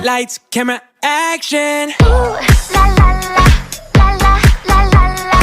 Lights, camera, action. Ooh, la la la, la la la la la.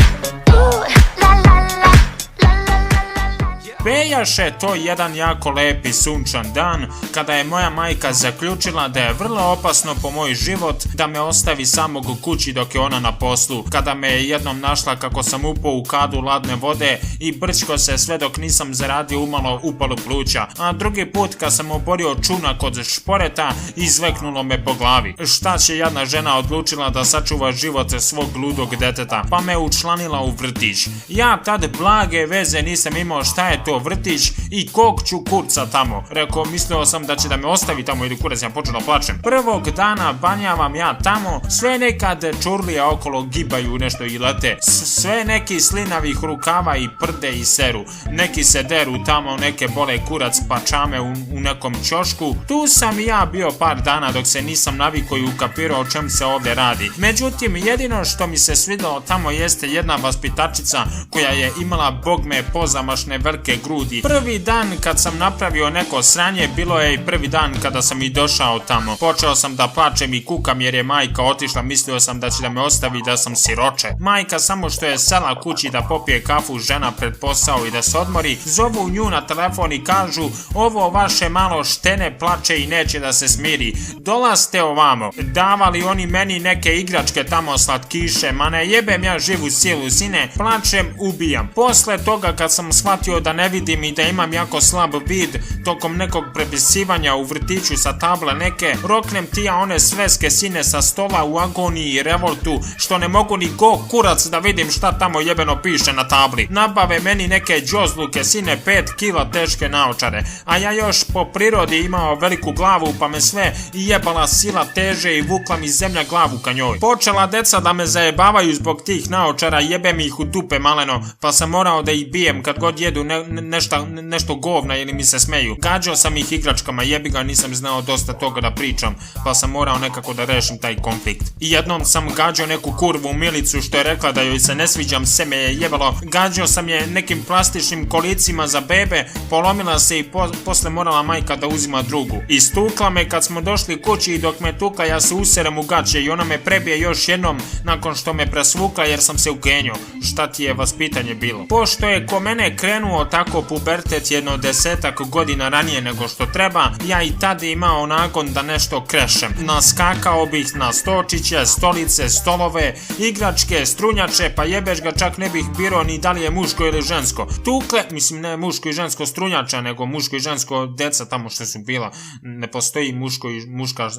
Ooh, la la la, la la la la. Bejaše to jedan jako lepi sunčan dan kada je moja majka zaključila da je vrlo opasno po moj život da me ostavi samog u kući dok je ona na poslu, kada me je jednom našla kako sam upao u kadu ladne vode i brčko se sve dok nisam zaradio umalo upalu pluća, a drugi put kad sam oborio čunak od šporeta izveknulo me po glavi. Šta će jedna žena odlučila da sačuva život svog ludog deteta, pa me učlanila u vrtić. Ja tad blage veze nisam imao šta je to vrtić i kog ću kurca tamo. Rekao, mislio sam da će da me ostavi tamo ili kurac, ja počeo da plačem. Prvog dana banjavam ja tamo, sve nekad čurlije okolo gibaju nešto i lete, sve neki slinavih rukava i prde i seru, neki se deru tamo, neke bole kurac pa čame u nekom ćošku. Tu sam ja bio par dana dok se nisam navikao i ukapirao o čem se ovdje radi. Međutim, jedino što mi se svidelo tamo jeste jedna vaspitačica koja je imala bogme pozamašne velike grudi. Prvi dan kad sam napravio neko sranje, bilo je i prvi dan kada sam i došao tamo. Počeo sam da plačem i kukam jer je majka otišla, mislio sam da će da me ostavi da sam siroče. Majka samo što je sela kući da popije kafu, žena pred posao i da se odmori, zovu nju na telefon i kažu, ovo vaše malo štene plače i neće da se smiri, dolazite ovamo. Davali oni meni neke igračke tamo, slatkiše, ma ne jebem ja živu silu sine, plačem, ubijam. Posle toga kad sam shvatio da ne vidim i da imam jako slab vid tokom nekog prepisivanja u vrtiću sa table neke, roknem ti ja one sveske sine sa stola u agoniji i revoltu što ne mogu ni go kurac da vidim šta tamo jebeno piše na tabli. Nabave meni neke džozluke sine, 5 kila teške naočare, a ja još po prirodi imao veliku glavu pa me sve jebala sila teže i vukla mi zemlja glavu ka njoj. Počela deca da me zajebavaju zbog tih naočara, jebem ih u dupe maleno, pa sam morao da ih bijem kad god jedu nešto govna ili mi se smeju. Gađao sam ih igračkama, jebi ga, nisam znao dosta toga da pričam, pa sam morao nekako da rešim taj konflikt. I jednom sam gađao neku kurvu Milicu što je rekla da joj se ne sviđam, se me je jebalo. Gađao sam je nekim plastičnim kolicima za bebe, polomila se i posle morala majka da uzima drugu. Istukla me kad smo došli kući i dok me tukla ja se userem u gaće i ona me prebije još jednom nakon što me presvukla jer sam se ukenio. Šta ti je vaspitanje bilo? Pošto je ko mene krenuo tako pubertet jedno 10 godina ranije nego što treba, ja i tada imao nagon da nešto krešem. Naskakao bih na stočiće, stolice, stolove, igračke, strunjače, pa jebeš ga, čak ne bih birao ni da li je muško ili žensko. Tukle, mislim ne muško i žensko strunjača, nego muško i žensko deca tamo što su bila. Ne postoji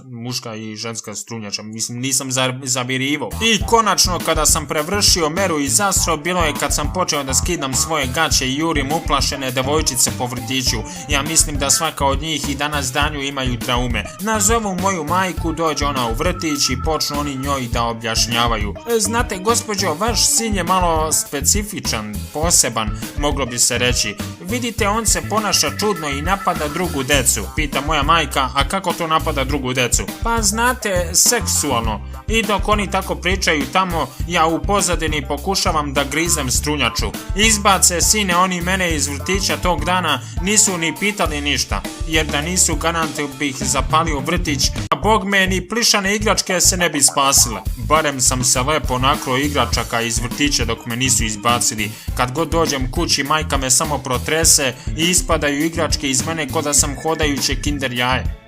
muška i ženska strunjača, mislim nisam zabirivao. I konačno kada sam prevršio meru i zasro, bilo je kad sam počeo da skidam svoje gaće i jurim uplašene devojčice po vrtiću. Ja mislim da svaka od njih i danas danju imaju traume. Nazovu moju majku, dođe ona u vrtić i počnu oni njoj da objašnjavaju. Znate gospođo, vaš sin je malo specifičan, poseban, moglo bi se reći. Vidite, on se ponaša čudno i napada drugu decu. Pita moja majka, a kako to napada drugu decu? Pa znate, seksualno. I dok oni tako pričaju tamo, ja u pozadini pokušavam da grizem strunjaču. Izbace sine oni mene iz vrtića tog dana, nisu ni pitali ništa, jer da nisu garant bih zapalio vrtić, a bog me ni plišane igračke se ne bi spasile. Barem sam se lepo nakro igračaka iz vrtića dok me nisu izbacili. Kad god dođem kući, majka me samo protrese i ispadaju igračke iz mene ko da sam hodajuće kinder jaje.